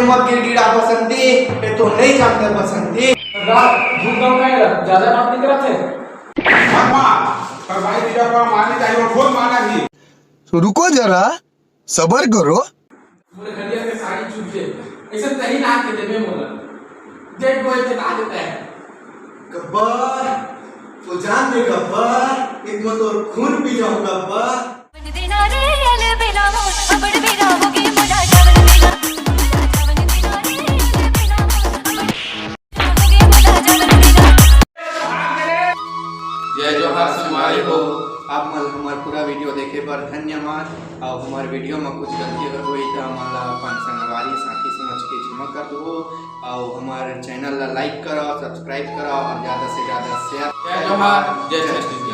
मत गिड़गिड़ा बसंती, ये तो नहीं जानते बसंती। धूप गाँव का है, ज्यादा बात नहीं करते। मामा, पर भाई तेरा पर मारने चाहिए और खुद मारना भी। तो रुको जरा, सबर करो। मुझे खलिया के साड़ी चुप के, ऐसे नहीं ना के दे में बोला। देख कोई ते ना देता है। गब्बर, तो जान दे गब्बर, एक मत और खून पी जाऊं गब्बर। जय जोहार सुनवाई हो। आप मन हमार पूरा वीडियो देखे पर धन्यवाद। और हमारे वीडियो में कुछ गलती अगर हुई तो हमारा अपन संगवारी साथी समझ के क्षमा कर दो। और हमारे चैनल ला लाइक करो, सब्सक्राइब करो और ज़्यादा से ज़्यादा शेयर। जय जोहार, जय श्री कृष्ण।